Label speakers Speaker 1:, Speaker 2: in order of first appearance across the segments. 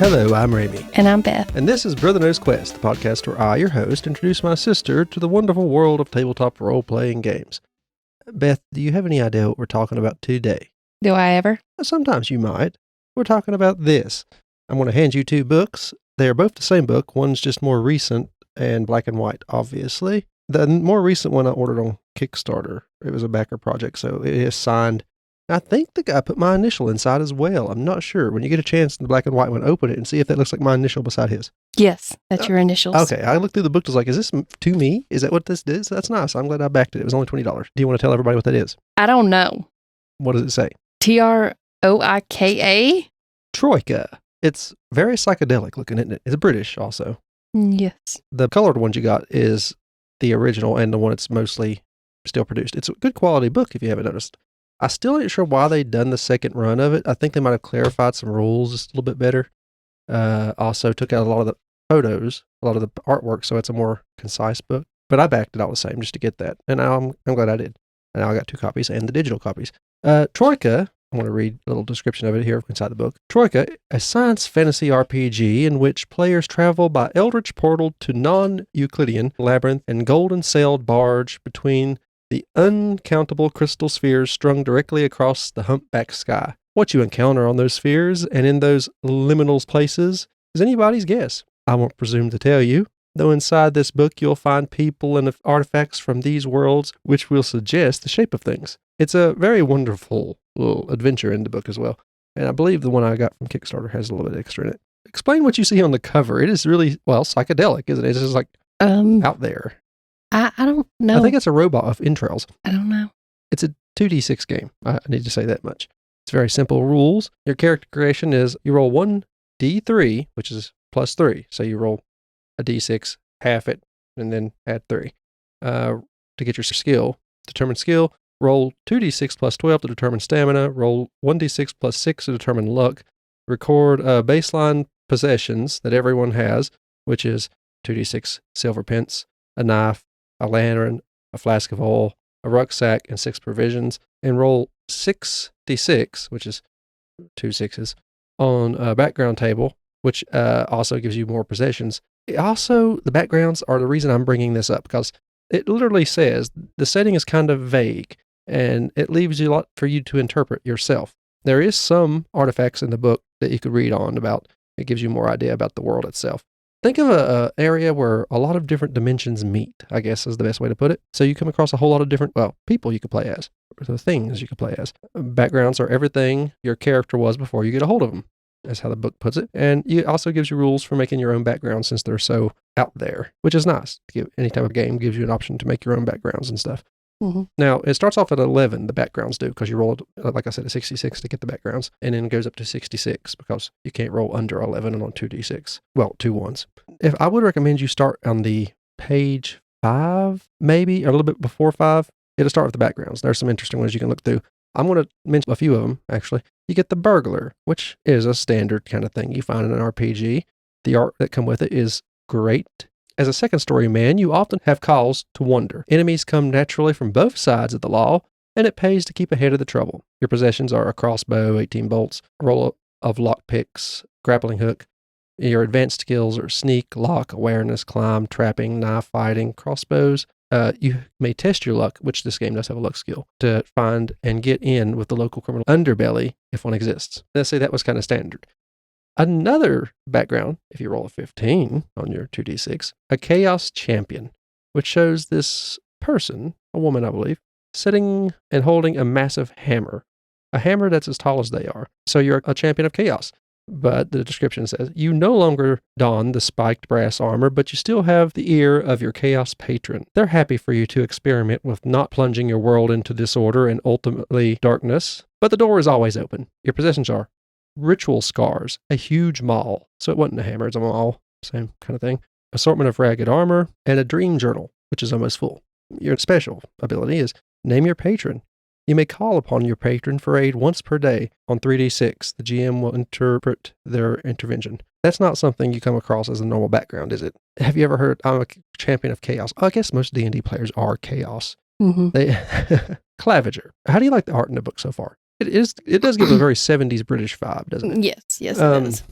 Speaker 1: Hello, I'm Ramie.
Speaker 2: And I'm Beth.
Speaker 1: And this is Brother Knows Quest, the podcast where I, your host, introduce my sister to the wonderful world of tabletop role-playing games. Beth, do you have any idea what we're talking about today?
Speaker 2: Do I ever?
Speaker 1: Sometimes you might. We're talking about this. I'm going to hand you two books. They are both the same book. One's just more recent and black and white, obviously. The more recent one I ordered on Kickstarter. It was a backer project, so it is signed. I think the guy put my initial inside as well. I'm not sure. When you get a chance in the black and white one, open it and see if that looks like my initial beside his.
Speaker 2: Yes, that's your initials.
Speaker 1: Okay, I looked through the book. I was like, is this to me? Is that what this is? That's nice. I'm glad I backed it. It was only $20. Do you want to tell everybody what that is?
Speaker 2: I don't know.
Speaker 1: What does it say?
Speaker 2: Troika?
Speaker 1: Troika. It's very psychedelic looking, isn't it? It's British also.
Speaker 2: Yes.
Speaker 1: The colored one you got is the original and the one that's mostly still produced. It's a good quality book if you haven't noticed. I still ain't sure why they done the second run of it. I think they might have clarified some rules just a little bit better. Also took out a lot of the photos, a lot of the artwork, so it's a more concise book. But I backed it all the same just to get that. And now I'm glad I did. And now I got 2 copies and the digital copies. Troika, I want to read a little description of it here inside the book. Troika, a science fantasy RPG in which players travel by eldritch portal to non-Euclidean labyrinth and golden-sailed barge between the uncountable crystal spheres strung directly across the humpback sky. What you encounter on those spheres and in those liminal places is anybody's guess. I won't presume to tell you, though inside this book you'll find people and artifacts from these worlds which will suggest the shape of things. It's a very wonderful little adventure in the book as well. And I believe the one I got from Kickstarter has a little bit extra in it. Explain what you see on the cover. It is really, psychedelic, isn't it? It's just like out there.
Speaker 2: I don't know.
Speaker 1: I think it's a robot of entrails.
Speaker 2: I don't know.
Speaker 1: It's a 2d6 game. I need to say that much. It's very simple rules. Your character creation is you roll 1d3, which is plus 3. So you roll a d6, half it, and then add 3 to get your skill. Determine skill. Roll 2d6 plus 12 to determine stamina. Roll 1d6 plus 6 to determine luck. Record baseline possessions that everyone has, which is 2d6 silver pence, a knife, a lantern, a flask of oil, a rucksack, and 6 provisions, and roll 6d6, which is 2 6s, on a background table, which also gives you more possessions. The backgrounds are the reason I'm bringing this up, because it literally says the setting is kind of vague, and it leaves you a lot for you to interpret yourself. There is some artifacts in the book that you could read on about. It gives you more idea about the world itself. Think of an area where a lot of different dimensions meet, I guess is the best way to put it. So you come across a whole lot of different, people you could play as, or the things you could play as. Backgrounds are everything your character was before you get a hold of them. That's how the book puts it. And it also gives you rules for making your own backgrounds since they're so out there, which is nice. Any type of game gives you an option to make your own backgrounds and stuff. Mm-hmm. Now, it starts off at 11, the backgrounds do, because you rolled, like I said, a 66 to get the backgrounds, and then it goes up to 66 because you can't roll under 11 on 2d6. Well, 2 ones. If I would recommend you start on the page 5, maybe, or a little bit before 5. It'll start with the backgrounds. There's some interesting ones you can look through. I'm going to mention a few of them, actually. You get the burglar, which is a standard kind of thing you find in an RPG. The art that come with it is great. As a second story man, you often have cause to wonder. Enemies come naturally from both sides of the law, and it pays to keep ahead of the trouble. Your possessions are a crossbow, 18 bolts, a roll of lockpicks, grappling hook. Your advanced skills are sneak, lock, awareness, climb, trapping, knife fighting, crossbows. You may test your luck, which this game does have a luck skill, to find and get in with the local criminal underbelly if one exists. Let's say that was kind of standard. Another background, if you roll a 15 on your 2d6, a chaos champion, which shows this person, a woman I believe, sitting and holding a massive hammer, a hammer that's as tall as they are. So you're a champion of chaos. But the description says, you no longer don the spiked brass armor, but you still have the ear of your chaos patron. They're happy for you to experiment with not plunging your world into disorder and ultimately darkness, but the door is always open. Your possessions are ritual scars, a huge maul. So it wasn't a hammer, it's a maul, same kind of thing. Assortment of ragged armor, and a dream journal, which is almost full. Your special ability is name your patron. You may call upon your patron for aid once per day on 3d6. The GM will interpret their intervention. That's not something you come across as a normal background, is it? Have you ever heard, I'm a champion of chaos? I guess most D&D players are chaos. Mm-hmm. Claviger. How do you like the art in the book so far? It does give a very 70s British vibe, doesn't it?
Speaker 2: Yes, it does.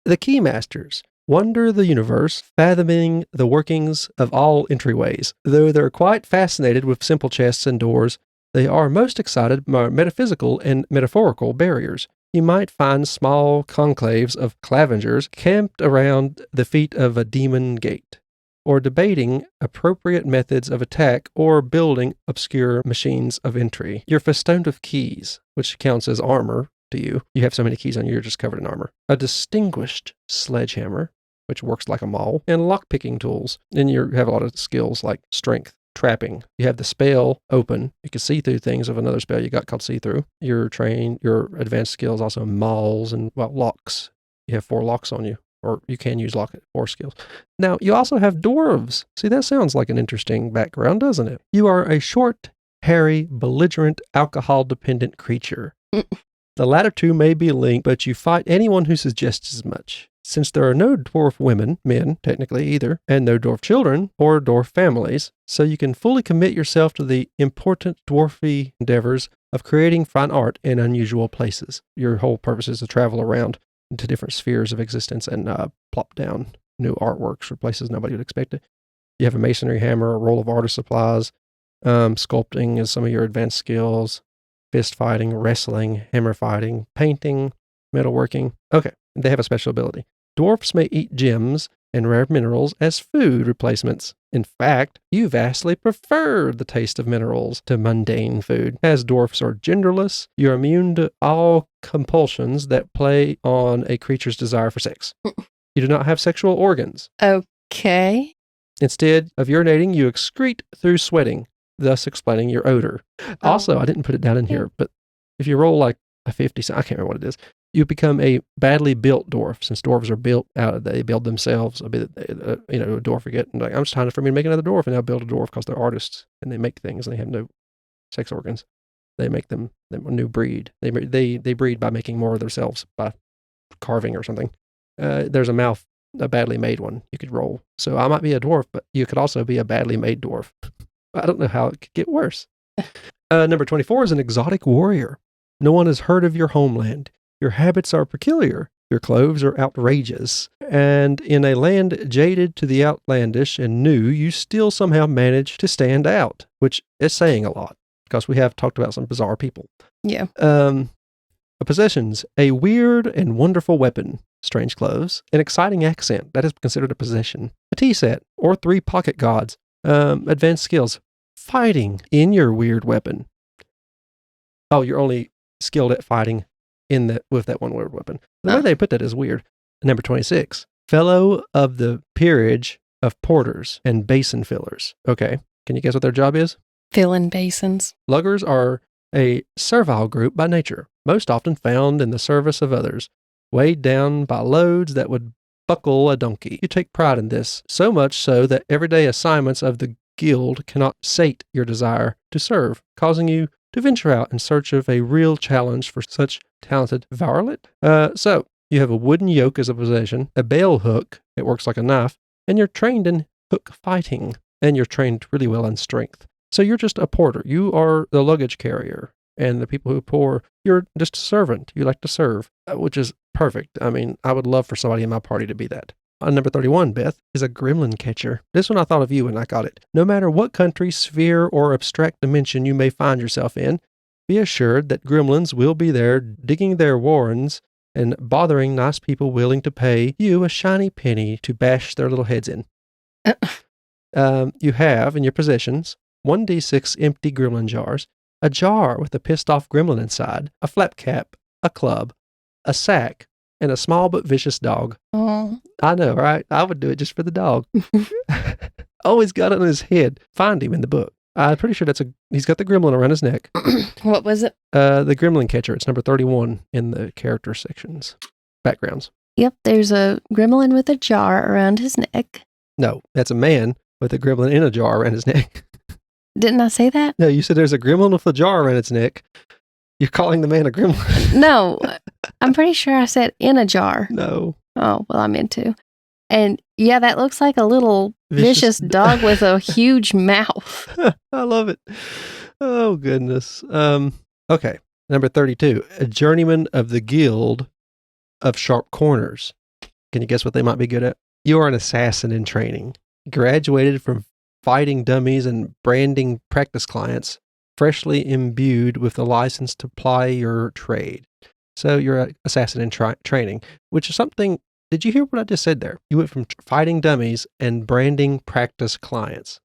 Speaker 1: The Keymasters wander the universe, fathoming the workings of all entryways. Though they're quite fascinated with simple chests and doors, they are most excited by metaphysical and metaphorical barriers. You might find small conclaves of Clavengers camped around the feet of a demon gate, or debating appropriate methods of attack or building obscure machines of entry. You're festooned with keys, which counts as armor to you. You have so many keys on you, you're just covered in armor. A distinguished sledgehammer, which works like a maul, and lock-picking tools. And you have a lot of skills like strength, trapping. You have the spell open. You can see through things of another spell you got called see-through. Your advanced skills also mauls and, locks. You have 4 locks on you, or you can use lock at 4 skills. Now, you also have dwarves. See, that sounds like an interesting background, doesn't it? You are a short, hairy, belligerent, alcohol-dependent creature. The latter two may be linked, but you fight anyone who suggests as much. Since there are no dwarf men, technically either, and no dwarf children or dwarf families, so you can fully commit yourself to the important dwarfy endeavors of creating fine art in unusual places. Your whole purpose is to travel around into different spheres of existence and plop down new artworks for places nobody would expect it. You have a masonry hammer, a roll of artist supplies, sculpting is some of your advanced skills, fist fighting, wrestling, hammer fighting, painting, metalworking. Okay, they have a special ability. Dwarfs may eat gems and rare minerals as food replacements. In fact, you vastly prefer the taste of minerals to mundane food. As dwarfs are genderless, you're immune to all compulsions that play on a creature's desire for sex. You do not have sexual organs.
Speaker 2: Okay.
Speaker 1: Instead of urinating, you excrete through sweating, thus explaining your odor. Also, I didn't put it down in here, but if you roll like a 50, I can't remember what it is, you become a badly built dwarf. Since dwarves are built out, they build themselves. A dwarf would get, and like, I'm just trying for me to make another dwarf, and they'll build a dwarf because they're artists and they make things and they have no sex organs. They make them a new breed. They breed by making more of themselves by carving or something. There's a badly made one you could roll. So I might be a dwarf, but you could also be a badly made dwarf. I don't know how it could get worse. Number 24 is an exotic warrior. No one has heard of your homeland. Your habits are peculiar. Your clothes are outrageous. And in a land jaded to the outlandish and new, you still somehow manage to stand out, which is saying a lot because we have talked about some bizarre people.
Speaker 2: Yeah.
Speaker 1: Possessions, a weird and wonderful weapon, strange clothes, an exciting accent, that is considered a possession, a tea set, or 3 pocket gods, advanced skills, fighting in your weird weapon. Oh, you're only skilled at fighting with that one weird weapon. The way they put that is weird. Number 26, fellow of the peerage of porters and basin fillers. Okay, can you guess what their job is?
Speaker 2: Filling basins.
Speaker 1: Luggers are a servile group by nature, most often found in the service of others, weighed down by loads that would buckle a donkey. You take pride in this, so much so that everyday assignments of the guild cannot sate your desire to serve, causing you to venture out in search of a real challenge for such talented varlet. So, you have a wooden yoke as a possession, a bale hook, it works like a knife, and you're trained in hook fighting, and you're trained really well in strength. So you're just a porter. You are the luggage carrier, and the people who pour, you're just a servant. You like to serve, which is perfect. I mean, I would love for somebody in my party to be that. Number 31, Beth, is a gremlin catcher. This one I thought of you when I got it. No matter what country, sphere, or abstract dimension you may find yourself in, be assured that gremlins will be there digging their warrens and bothering nice people willing to pay you a shiny penny to bash their little heads in. You have in your possessions 1d6 empty gremlin jars, a jar with a pissed off gremlin inside, a flap cap, a club, a sack, and a small but vicious dog.
Speaker 2: Oh.
Speaker 1: I know, right? I would do it just for the dog. Always got it on his head. Find him in the book. I'm pretty sure he's got the gremlin around his neck.
Speaker 2: What was it?
Speaker 1: The gremlin catcher. It's number 31 in the character sections. Backgrounds.
Speaker 2: Yep, there's a gremlin with a jar around his neck.
Speaker 1: No, that's a man with a gremlin in a jar around his neck.
Speaker 2: Didn't I say that?
Speaker 1: No, you said there's a gremlin with a jar around its neck. You're calling the man a gremlin.
Speaker 2: No, I'm pretty sure I said in a jar.
Speaker 1: No.
Speaker 2: Oh, well, I meant to. And yeah, that looks like a little vicious dog with a huge mouth.
Speaker 1: I love it. Oh, goodness. Okay. Number 32, a journeyman of the Guild of Sharp Corners. Can you guess what they might be good at? You are an assassin in training. Graduated from fighting dummies and branding practice clients, freshly imbued with the license to ply your trade. So you're an assassin in training, which is something. Did you hear what I just said there? You went from fighting dummies and branding practice clients.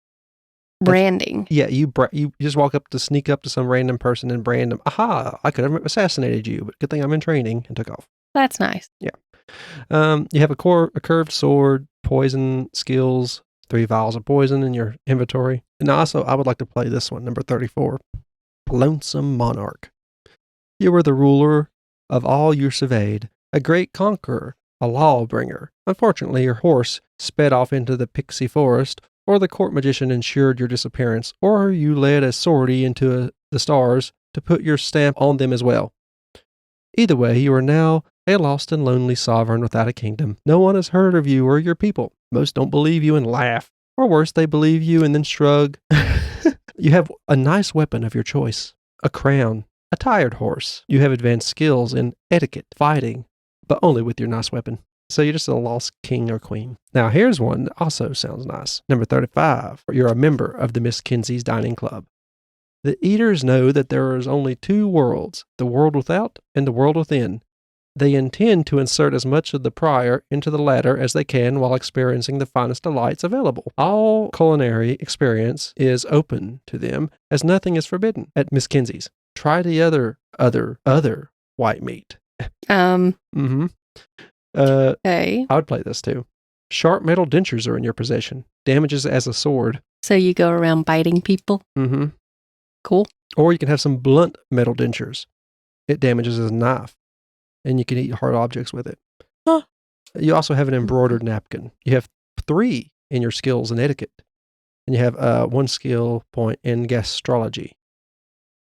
Speaker 2: Branding.
Speaker 1: Yeah, you just sneak up to some random person and brand them. Aha, I could have assassinated you, but good thing I'm in training, and took off.
Speaker 2: That's nice.
Speaker 1: Yeah. You have a curved sword, poison skills, 3 vials of poison in your inventory. And also, I would like to play this one, number 34, Lonesome Monarch. You were the ruler of all you surveyed, a great conqueror, a lawbringer. Unfortunately, your horse sped off into the pixie forest, or the court magician ensured your disappearance, or you led a sortie into the stars to put your stamp on them as well. Either way, you are now a lost and lonely sovereign without a kingdom. No one has heard of you or your people. Most don't believe you and laugh. Or worse, they believe you and then shrug. You have a nice weapon of your choice, a crown, a tired horse. You have advanced skills in etiquette, fighting, but only with your nice weapon. So you're just a lost king or queen. Now here's one that also sounds nice. Number 35. You're a member of the Miss Kinsey's Dining Club. The eaters know that there is only 2 worlds, the world without and the world within. They intend to insert as much of the prior into the latter as they can while experiencing the finest delights available. All culinary experience is open to them, as nothing is forbidden at Miss Kinsey's. Try the other white meat. Mm-hmm.
Speaker 2: Okay.
Speaker 1: I would play this too. Sharp metal dentures are in your possession. Damages as a sword.
Speaker 2: So you go around biting people?
Speaker 1: Mm-hmm.
Speaker 2: Cool.
Speaker 1: Or you can have some blunt metal dentures. It damages as a knife. And you can eat hard objects with it.
Speaker 2: Huh.
Speaker 1: You also have an embroidered napkin. You have 3 in your skills in etiquette. And you have 1 skill point in gastrology.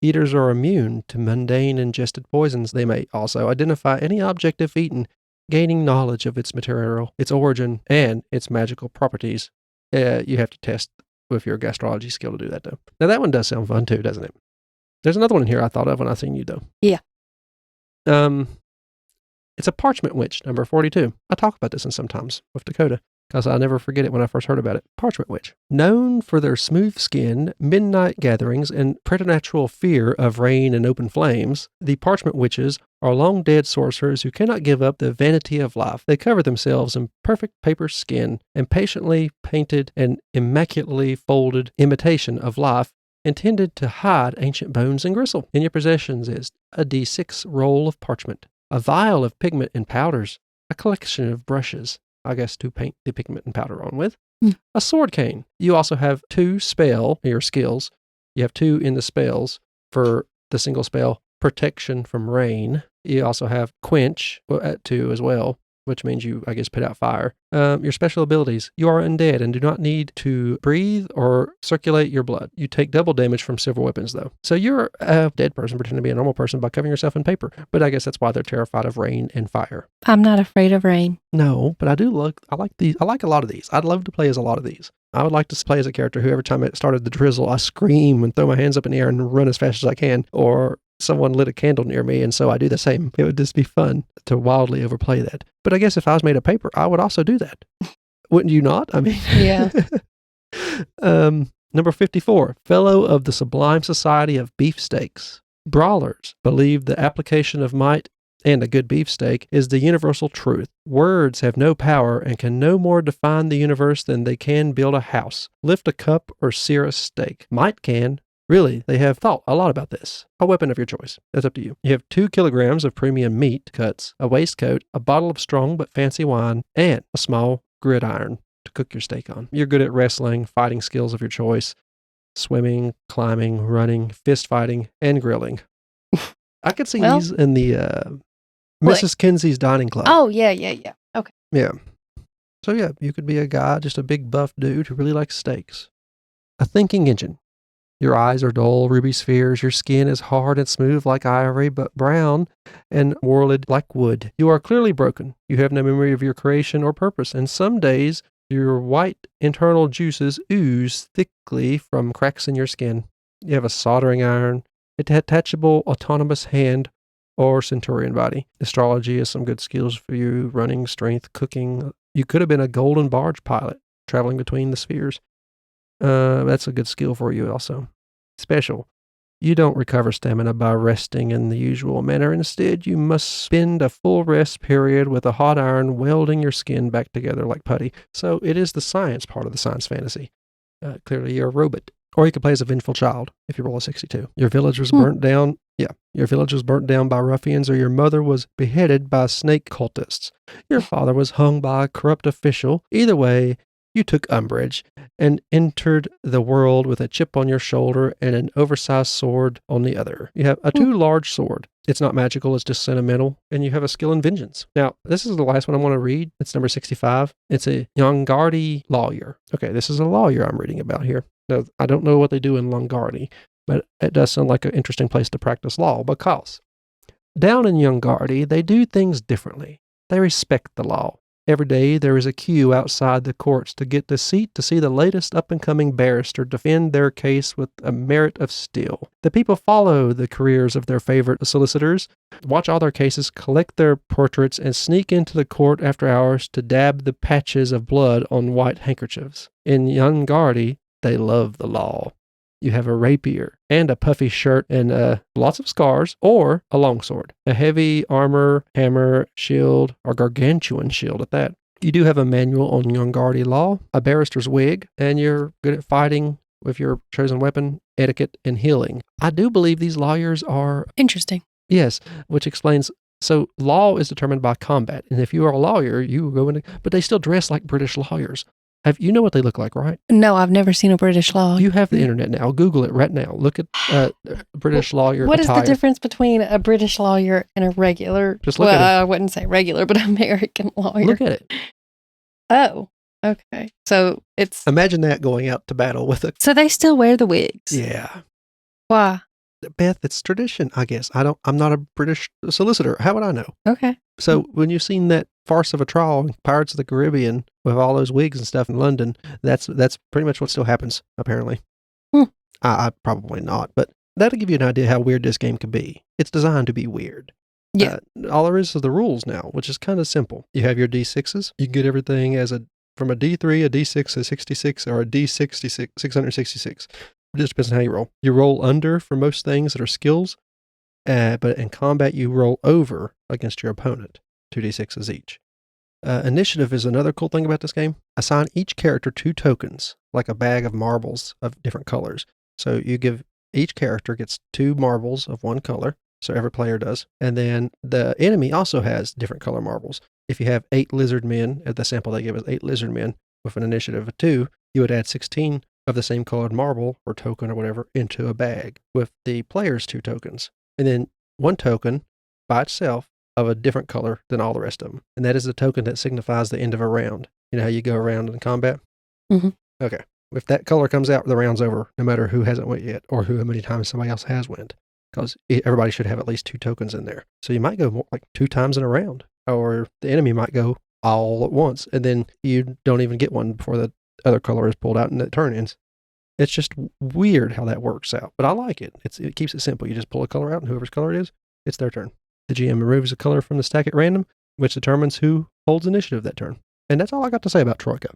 Speaker 1: Eaters are immune to mundane ingested poisons. They may also identify any object if eaten, gaining knowledge of its material, its origin, and its magical properties. You have to test with your gastrology skill to do that, though. Now, that one does sound fun, too, doesn't it? There's another one in here I thought of when I seen you, though.
Speaker 2: Yeah.
Speaker 1: It's a parchment witch, number 42. I talk about this in sometimes with Dakota, because I never forget it when I first heard about it. Parchment witch. Known for their smooth skin, midnight gatherings, and preternatural fear of rain and open flames, the parchment witches are long-dead sorcerers who cannot give up the vanity of life. They cover themselves in perfect paper skin and patiently painted and immaculately folded imitation of life intended to hide ancient bones and gristle. In your possessions is a D6 roll of parchment, a vial of pigment and powders, a collection of brushes, I guess to paint the pigment and powder on with, a sword cane. You also have 2 your skills. You have 2 in the spells for the single spell, protection from rain. You also have quench at 2 as well, which means you, I guess, put out fire. Your special abilities. You are undead and do not need to breathe or circulate your blood. You take double damage from silver weapons, though. So you're a dead person pretending to be a normal person by covering yourself in paper. But I guess that's why they're terrified of rain and fire.
Speaker 2: I'm not afraid of rain.
Speaker 1: No, but I like these. I like a lot of these. I'd love to play as a lot of these. I would like to play as a character who every time it started the drizzle, I scream and throw my hands up in the air and run as fast as I can. Or someone lit a candle near me, and so I do the same. It would just be fun to wildly overplay that. But I guess if I was made of paper, I would also do that. Wouldn't you not? I mean,
Speaker 2: yeah.
Speaker 1: Number 54, Fellow of the Sublime Society of Beefsteaks. Brawlers believe the application of might and a good beefsteak is the universal truth. Words have no power and can no more define the universe than they can build a house, lift a cup, or sear a steak. Might can. Really, they have thought a lot about this. A weapon of your choice. That's up to you. You have 2 kilograms of premium meat cuts, a waistcoat, a bottle of strong but fancy wine, and a small gridiron to cook your steak on. You're good at wrestling, fighting skills of your choice, swimming, climbing, running, fist fighting, and grilling. I could see these in the Mrs. Kinsey's Dining Club.
Speaker 2: Oh, yeah. Okay.
Speaker 1: Yeah. So yeah, you could be a guy, just a big buff dude who really likes steaks. A thinking engine. Your eyes are dull ruby spheres. Your skin is hard and smooth like ivory, but brown and whorled like wood. You are clearly broken. You have no memory of your creation or purpose, and some days your white internal juices ooze thickly from cracks in your skin. You have a soldering iron, a detachable autonomous hand, or centurion body. Astrology is some good skills for you, running, strength, cooking. You could have been a golden barge pilot, traveling between the spheres. That's a good skill for you also. Special. You don't recover stamina by resting in the usual manner. Instead, you must spend a full rest period with a hot iron welding your skin back together like putty. So it is the science part of the science fantasy. Clearly, you're a robot. Or you could play as a vengeful child if you roll a 62. Your village was burnt down. Yeah, your village was burnt down by ruffians, or your mother was beheaded by snake cultists. Your father was hung by a corrupt official. Either way, you took umbrage and entered the world with a chip on your shoulder and an oversized sword on the other. You have a too large sword. It's not magical, it's just sentimental, and you have a skill in vengeance. Now, this is the last one I want to read. It's number 65. It's a Longardi lawyer. Okay, this is a lawyer I'm reading about here. Now, I don't know what they do in Longardi, but it does sound like an interesting place to practice law because down in Longardi, they do things differently. They respect the law. Every day there is a queue outside the courts to get the seat to see the latest up-and-coming barrister defend their case with a merit of steel. The people follow the careers of their favorite solicitors, watch all their cases, collect their portraits, and sneak into the court after hours to dab the patches of blood on white handkerchiefs. In Longardi, they love the law. You have a rapier and a puffy shirt and lots of scars, or a longsword, a heavy armor, hammer, shield, or gargantuan shield at that. You do have a manual on Longardi law, a barrister's wig, and you're good at fighting with your chosen weapon, etiquette, and healing. I do believe these lawyers are...
Speaker 2: Interesting.
Speaker 1: Yes, which explains... So law is determined by combat, and if you are a lawyer, you go into... But they still dress like British lawyers. You know what they look like, right?
Speaker 2: No, I've never seen a British lawyer.
Speaker 1: You have the internet now. Google it right now. Look at British lawyer
Speaker 2: What
Speaker 1: attire.
Speaker 2: is the difference between a British lawyer and a regular...
Speaker 1: Just look at it.
Speaker 2: I wouldn't say regular, but American lawyer.
Speaker 1: Look at it.
Speaker 2: Oh, okay. So it's...
Speaker 1: Imagine that going out to battle with a...
Speaker 2: So they still wear the wigs?
Speaker 1: Yeah.
Speaker 2: Why?
Speaker 1: Beth, it's tradition, I guess. I'm not a British solicitor. How would I know?
Speaker 2: Okay.
Speaker 1: So when you've seen that farce of a trial in Pirates of the Caribbean with all those wigs and stuff in London, that's pretty much what still happens, apparently. I probably not, but that'll give you an idea how weird this game could be. It's designed to be weird.
Speaker 2: Yeah.
Speaker 1: All there is the rules now, which is kind of simple. You have your D6s. You can get everything from a D3, a D6, a 66, or a D66, 666. It just depends on how you roll. You roll under for most things that are skills, but in combat, you roll over against your opponent, 2d6s each. Initiative is another cool thing about this game. Assign each character 2 tokens, like a bag of marbles of different colors. So you give each character gets 2 marbles of one color, so every player does. And then the enemy also has different color marbles. If you have 8 lizard men, the sample they give is 8 lizard men with an initiative of 2, you would add 16 of the same colored marble or token or whatever into a bag with the player's 2 tokens. And then 1 token by itself of a different color than all the rest of them. And that is the token that signifies the end of a round. You know how you go around in combat?
Speaker 2: Mm-hmm.
Speaker 1: Okay. If that color comes out, the round's over, no matter who hasn't went yet or how many times somebody else has went. Because everybody should have at least 2 tokens in there. So you might go more, like 2 times in a round. Or the enemy might go all at once. And then you don't even get one before the other color is pulled out and the turn ends. It's just weird how that works out. But I like it. It keeps it simple. You just pull a color out and whoever's color it is, it's their turn. The GM removes a color from the stack at random, which determines who holds initiative that turn. And that's all I got to say about Troika.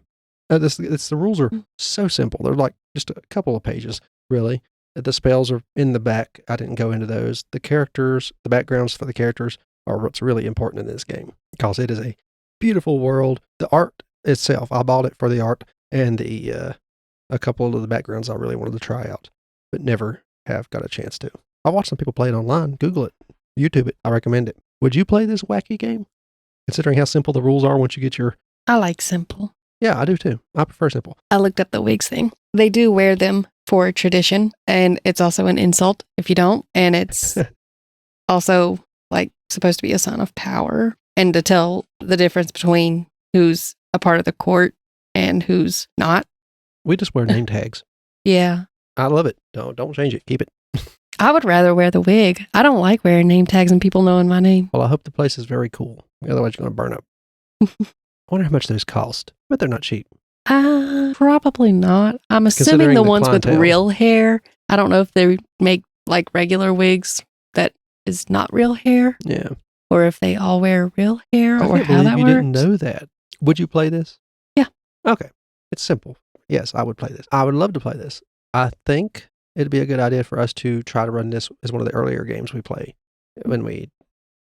Speaker 1: The rules are so simple. They're like just a couple of pages, really. The spells are in the back. I didn't go into those. The characters, the backgrounds for the characters are what's really important in this game because it is a beautiful world. The art itself, I bought it for the art and a couple of the backgrounds I really wanted to try out, but never have got a chance to. I watched some people play it online. Google it. YouTube it. I recommend it. Would you play this wacky game? Considering how simple the rules are once you get your...
Speaker 2: I like simple.
Speaker 1: Yeah, I do too. I prefer simple.
Speaker 2: I looked up the wigs thing. They do wear them for tradition, and it's also an insult if you don't. And it's also like supposed to be a sign of power and to tell the difference between who's a part of the court and who's not.
Speaker 1: We just wear name tags.
Speaker 2: Yeah.
Speaker 1: I love it. Don't change it. Keep it.
Speaker 2: I would rather wear the wig. I don't like wearing name tags and people knowing my name.
Speaker 1: Well, I hope the place is very cool. Otherwise, you're going to burn up. I wonder how much those cost. But they're not cheap.
Speaker 2: Probably not. I'm assuming the ones with real hair. I don't know if they make like regular wigs that is not real hair,
Speaker 1: Yeah.
Speaker 2: or if they all wear real hair,
Speaker 1: I
Speaker 2: or
Speaker 1: can't
Speaker 2: how
Speaker 1: believe
Speaker 2: that
Speaker 1: you
Speaker 2: works.
Speaker 1: didn't know that. Would you play this?
Speaker 2: Yeah.
Speaker 1: Okay. It's simple. Yes, I would play this. I would love to play this. I think it'd be a good idea for us to try to run this as one of the earlier games we play when we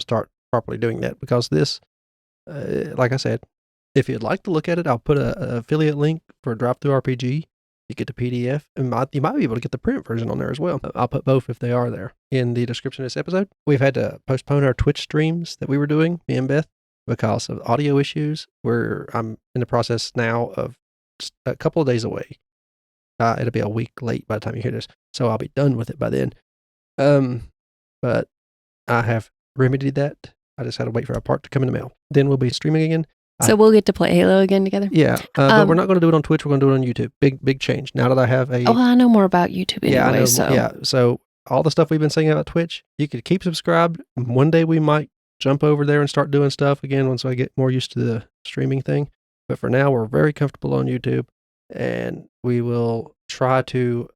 Speaker 1: start properly doing that, because this, like I said, if you'd like to look at it, I'll put a affiliate link for Drive-Thru RPG. You get the PDF, and you might be able to get the print version on there as well. I'll put both if they are there in the description of this episode. We've had to postpone our Twitch streams that we were doing, me and Beth, because of audio issues. I'm in the process now of just a couple of days away. It'll be a week late by the time you hear this, so I'll be done with it by then. But I have remedied that. I just had to wait for our part to come in the mail. Then we'll be streaming again.
Speaker 2: So we'll get to play Halo again together?
Speaker 1: Yeah, but we're not going to do it on Twitch. We're going to do it on YouTube. Big change. Now that I have a...
Speaker 2: Oh, I know more about YouTube anyway,
Speaker 1: yeah, I know,
Speaker 2: so...
Speaker 1: Yeah, so all the stuff we've been saying about Twitch, you could keep subscribed. One day we might jump over there and start doing stuff again once I get more used to the streaming thing. But for now, we're very comfortable on YouTube, and we will try to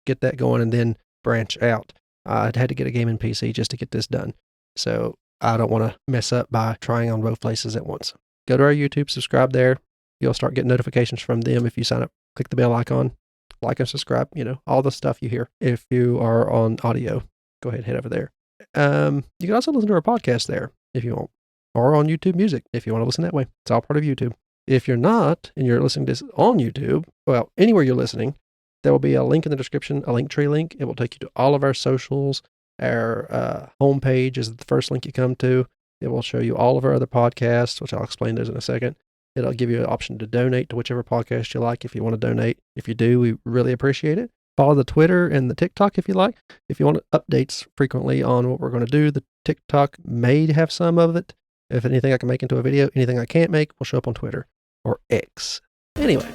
Speaker 1: get that going and then branch out. I'd had to get a gaming PC just to get this done. So I don't want to mess up by trying on both places at once. Go to our YouTube, subscribe there. You'll start getting notifications from them if you sign up. Click the bell icon, like and subscribe, all the stuff you hear. If you are on audio, go ahead and head over there. You can also listen to our podcast there if you want, or on YouTube Music if you want to listen that way. It's all part of YouTube. If you're not, and you're listening to this on YouTube, well, anywhere you're listening, there will be a link in the description, a Linktree link. It will take you to all of our socials. Our homepage is the first link you come to. It will show you all of our other podcasts, which I'll explain those in a second. It'll give you an option to donate to whichever podcast you like if you want to donate. If you do, we really appreciate it. Follow the Twitter and the TikTok if you like. If you want updates frequently on what we're going to do, the TikTok may have some of it. If anything I can make into a video, anything I can't make will show up on Twitter or X. Anyway,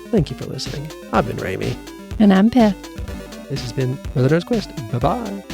Speaker 1: thank you for listening. I've been Ramie.
Speaker 2: And I'm Beth.
Speaker 1: This has been Brother Knows Quest. Bye-bye.